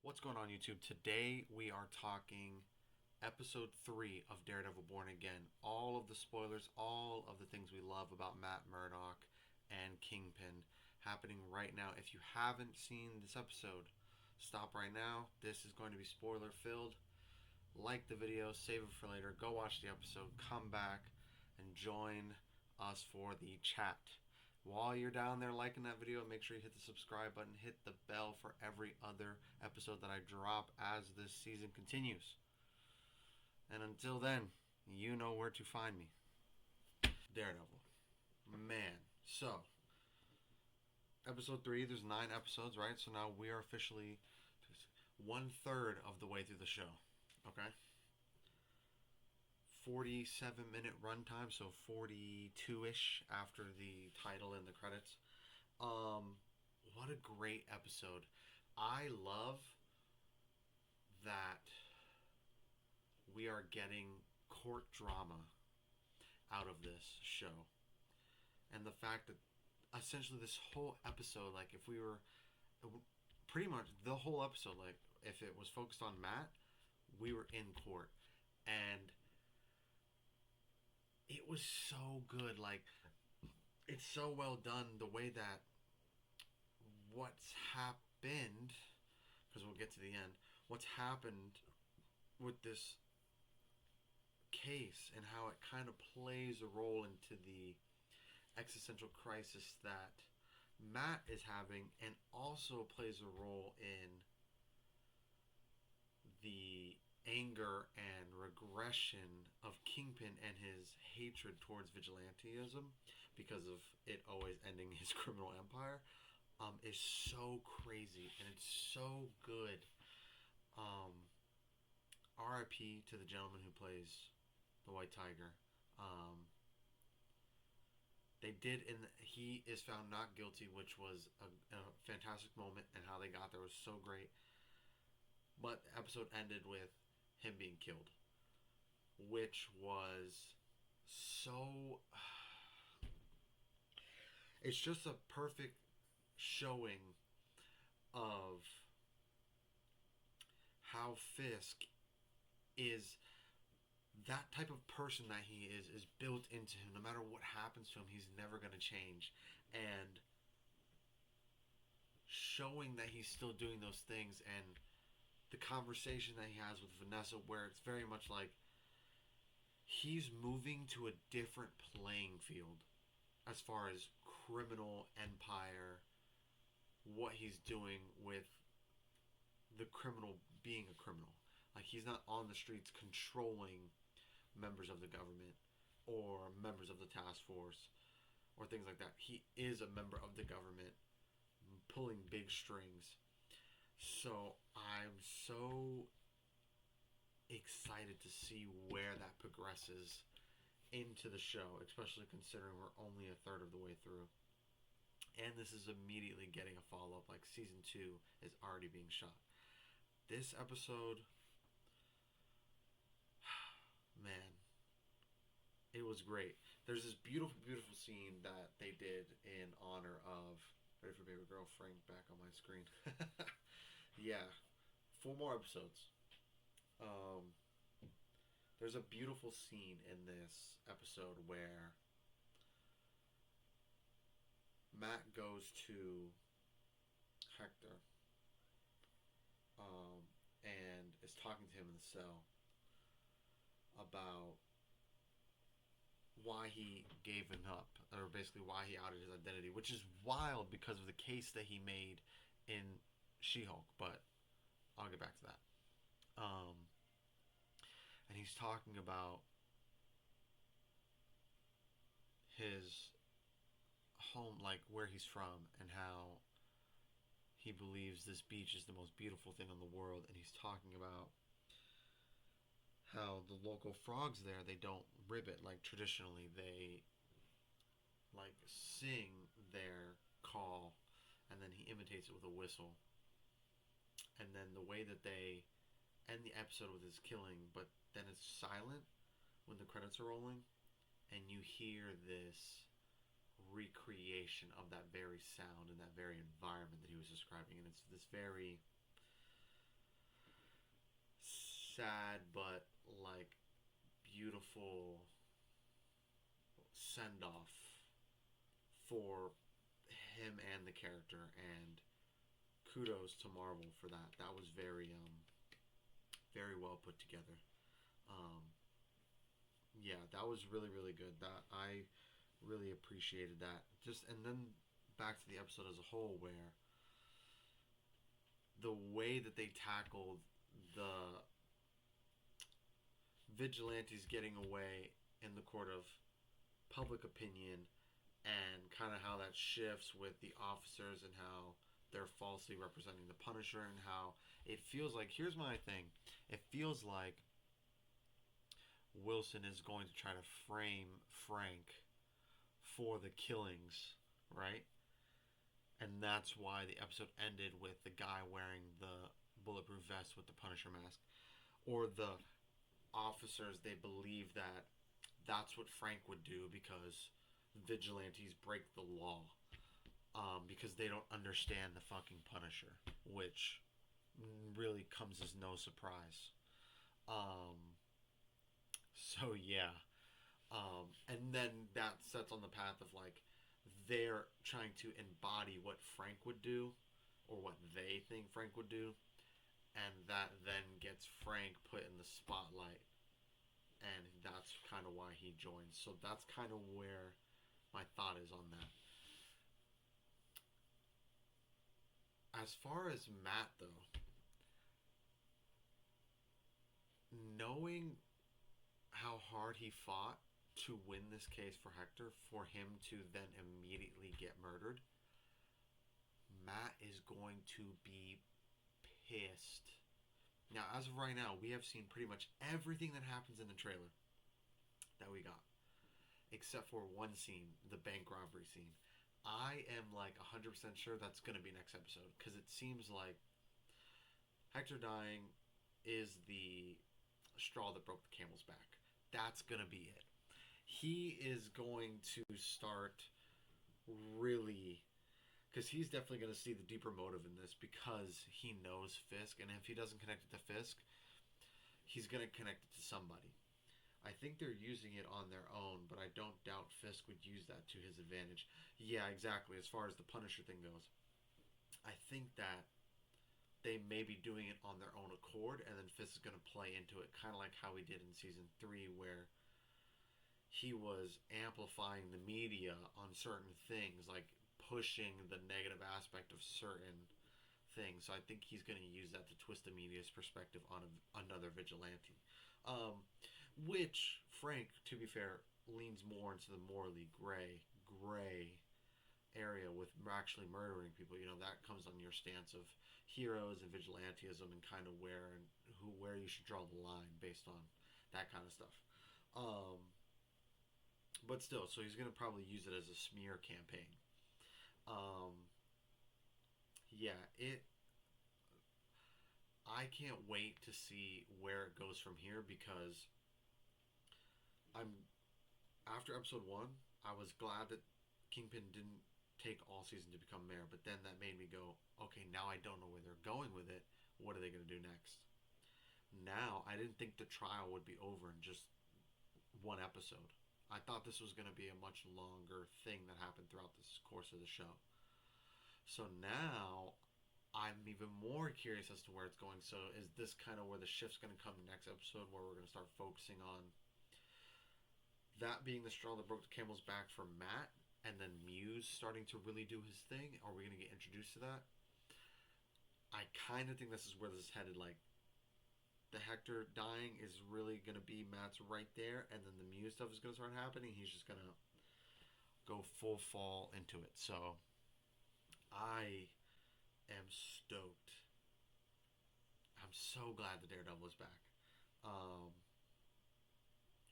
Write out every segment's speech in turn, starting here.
What's going on, YouTube? Today we are talking episode 3 of Daredevil Born Again. All of the spoilers, all of the things we love about Matt Murdock and Kingpin happening right now. If you haven't seen this episode, stop right now. This is going to be spoiler filled. Like the video, save it for later. Go watch the episode, come back, and join us for the chat. While you're down there liking that video, make sure you hit the subscribe button, hit the bell for every other episode that I drop as this season continues. And until then, you know where to find me. Daredevil. Man. So, episode 3, there's 9 episodes, right? So now we are officially 1/3 of the way through the show. Okay? 47-minute runtime, so 42-ish after the title and the credits. What a great episode. I love that we are getting court drama out of this show. And the fact that essentially this whole episode, like if we were pretty much the whole episode, like if it was focused on Matt, we were in court. And it was so good. Like, it's so well done the way that what's happened, because we'll get to the end, what's happened with this case and how it kind of plays a role into the existential crisis that Matt is having, and also plays a role in the anger and regression of Kingpin and his hatred towards vigilantism because of it always ending his criminal empire, is so crazy and it's so good. R.I.P. to the gentleman who plays the White Tiger. Um, they did, and he is found not guilty, which was a fantastic moment, and how they got there was so great. But the episode ended with him being killed, which was so. It's just a perfect showing of how Fisk is that type of person that he is built into him. No matter what happens to him, he's never going to change. And showing that he's still doing those things, and the conversation that he has with Vanessa, where it's very much like he's moving to a different playing field as far as criminal empire, what he's doing with the criminal being a criminal. Like, he's not on the streets controlling members of the government or members of the task force or things like that. He is a member of the government pulling big strings. So I'm so excited to see where that progresses into the show, especially considering we're only a third of the way through. And this is immediately getting a follow up, like season 2 is already being shot. This episode, man, it was great. There's this beautiful, beautiful scene that they did in honor of. Ready for baby girl Frank back on my screen. Yeah, 4 more episodes. Um, there's a beautiful scene in this episode where Matt goes to Hector, and is talking to him in the cell about why he gave him up, or basically why he outed his identity, which is wild because of the case that he made in She-Hulk, but I'll get back to that. And he's talking about his home, like where he's from, and how he believes this beach is the most beautiful thing in the world. And he's talking about how the local frogs there, they don't ribbit like traditionally. They like sing their call, and then he imitates it with a whistle. And then the way that they end the episode with his killing, but then it's silent when the credits are rolling, and you hear this recreation of that very sound and that very environment that he was describing. And it's this very sad but like beautiful send off for him and the character, and kudos to Marvel for that. That was very well put together. Um, yeah, that was really good. That I really appreciated that. Just and then back to the episode as a whole, where the way that they tackled the vigilantes getting away in the court of public opinion, and kind of how that shifts with the officers and how they're falsely representing the Punisher, and how it feels like, here's my thing, it feels like Wilson is going to try to frame Frank for the killings, right? And that's why the episode ended with the guy wearing the bulletproof vest with the Punisher mask. Or the officers, they believe that that's what Frank would do because vigilantes break the law. Because they don't understand the fucking Punisher, which really comes as no surprise. Um, so yeah, and then that sets on the path of like they're trying to embody what Frank would do, or what they think Frank would do, and that then gets Frank put in the spotlight, and that's kind of why he joins. So that's kind of where my thought is on that. As far as Matt, though, knowing how hard he fought to win this case for Hector, for him to then immediately get murdered, Matt is going to be pissed. Now, as of right now, we have seen pretty much everything that happens in the trailer that we got, except for one scene, the bank robbery scene. I am like 100% sure that's going to be next episode, because it seems like Hector dying is the straw that broke the camel's back. That's going to be it. He is going to start really, because he's definitely going to see the deeper motive in this, because he knows Fisk, and if he doesn't connect it to Fisk, he's going to connect it to somebody. I think they're using it on their own, but I don't doubt Fisk would use that to his advantage. Yeah, exactly. As far as the Punisher thing goes, I think that they may be doing it on their own accord, and then Fisk is going to play into it, kind of like how he did in season 3, where he was amplifying the media on certain things, like pushing the negative aspect of certain things. So I think he's going to use that to twist the media's perspective on another vigilante. Which Frank, to be fair, leans more into the morally gray area with actually murdering people. You know, that comes on your stance of heroes and vigilantism, and kind of where you should draw the line based on that kind of stuff. But still, so he's going to probably use it as a smear campaign. Um, yeah, it. I can't wait to see where it goes from here, because I'm after episode 1, I was glad that Kingpin didn't take all season to become mayor, but then that made me go, okay, now I don't know where they're going with it. What are they going to do next? Now, I didn't think the trial would be over in just one episode. I thought this was going to be a much longer thing that happened throughout this course of the show. So now I'm even more curious as to where it's going. So is this kind of where the shift's going to come next episode, where we're going to start focusing on that being the straw that broke the camel's back for Matt, and then Muse starting to really do his thing? Are we going to get introduced to that? I kind of think this is where this is headed. Like, the Hector dying is really going to be Matt's right there, and then the Muse stuff is going to start happening. He's just going to go full fall into it. So I am stoked. I'm so glad the Daredevil is back.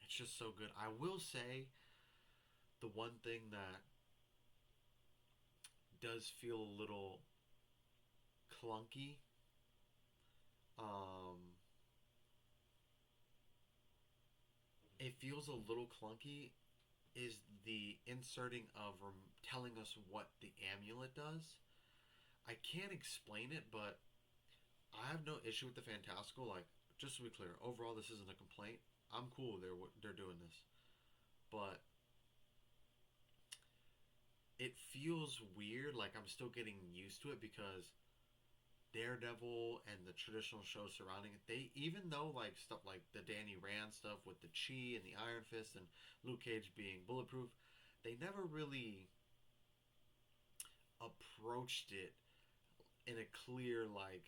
It's just so good. I will say the one thing that does feel a little clunky, it feels a little clunky, is the inserting of telling us what the amulet does. I can't explain it, but I have no issue with the fantastical. Like, just to be clear, overall this isn't a complaint. I'm cool. They're doing this, but it feels weird. Like I'm still getting used to it because Daredevil and the traditional shows surrounding it, they even though like stuff like the Danny Rand stuff with the Chi and the Iron Fist and Luke Cage being bulletproof, they never really approached it in a clear like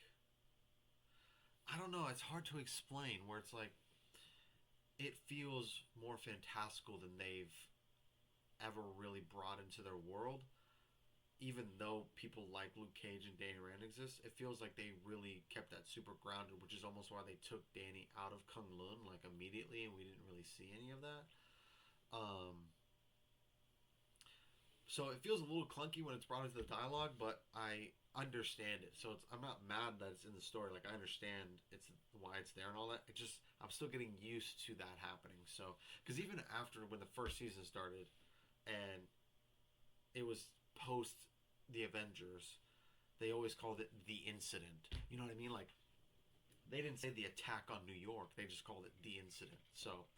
I don't know, it's hard to explain where it's like it feels more fantastical than they've ever really brought into their world. Even though people like Luke Cage and Danny Rand exist, it feels like they really kept that super grounded, which is almost why they took Danny out of Kung Lun like immediately, and we didn't really see any of that. So it feels a little clunky when it's brought into the dialogue, but I understand it. So I'm not mad that it's in the story. Like I understand it's why it's there and all that. It just I'm still getting used to that happening. So because even after when the first season started, and it was post the Avengers, they always called it the incident. You know what I mean? Like they didn't say the attack on New York. They just called it the incident. So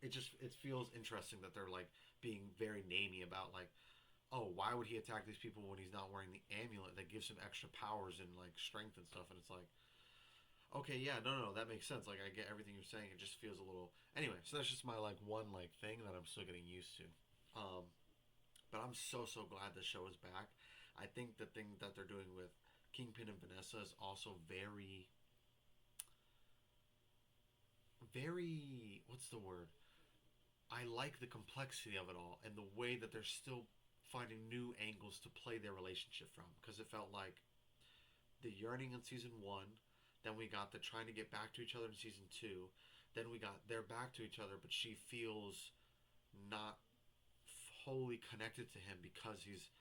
it feels interesting that they're like being very namey about like, oh, why would he attack these people when he's not wearing the amulet that gives him extra powers and like strength and stuff? And it's like, okay, yeah, no, that makes sense. Like I get everything you're saying. It just feels a little anyway. So that's just my like one like thing that I'm still getting used to. Um, but I'm so glad the show is back. I think the thing that they're doing with Kingpin and Vanessa is also very what's the word? I like the complexity of it all and the way that they're still finding new angles to play their relationship from because it felt like the yearning in season 1, then we got the trying to get back to each other in season 2, then we got they're back to each other but she feels not wholly connected to him because he's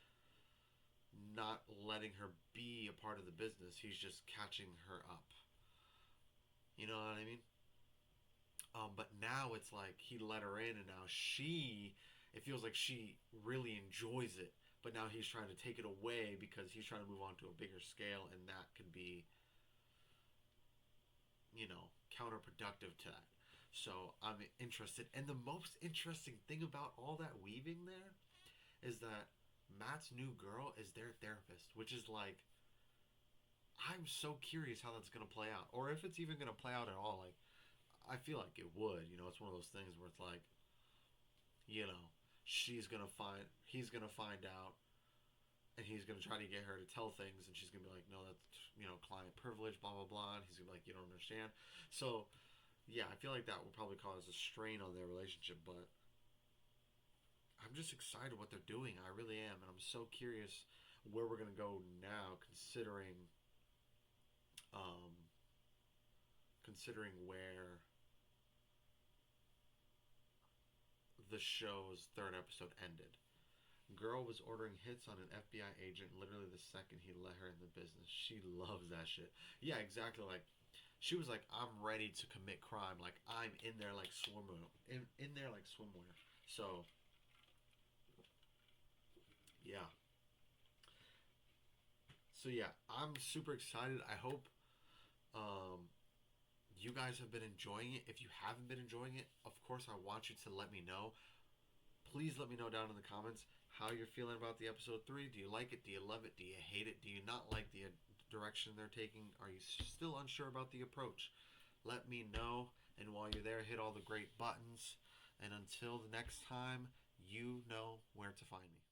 not letting her be a part of the business. He's just catching her up. You know what I mean? But now it's like he let her in, and now it feels like she really enjoys it. But now he's trying to take it away because he's trying to move on to a bigger scale, and that could be, counterproductive to that. So I'm interested. And the most interesting thing about all that weaving there is that Matt's new girl is their therapist, which is like, I'm so curious how that's going to play out, or if it's even going to play out at all. Like, I feel like it would. It's one of those things where it's like, you know, he's gonna find out, and he's gonna try to get her to tell things, and she's gonna be like, no, that's client privilege, blah blah blah. And he's gonna be like, you don't understand. So yeah, I feel like that will probably cause a strain on their relationship, but I'm just excited what they're doing. I really am, and I'm so curious where we're gonna go now, um, considering where the show's third episode ended. Girl was ordering hits on an FBI agent literally the second he let her in the business. She loves that shit. Yeah, exactly. Like she was like, I'm ready to commit crime. Like I'm in there like swimwear. In there like swimwear. So yeah. So yeah, I'm super excited. I hope um, you guys have been enjoying it. If you haven't been enjoying it, of course I want you to let me know. Please let me know down in the comments how you're feeling about the episode 3. Do you like it? Do you love it? Do you hate it? Do you not like the direction they're taking? Are you still unsure about the approach? Let me know. And while you're there, hit all the great buttons. And until the next time, you know where to find me.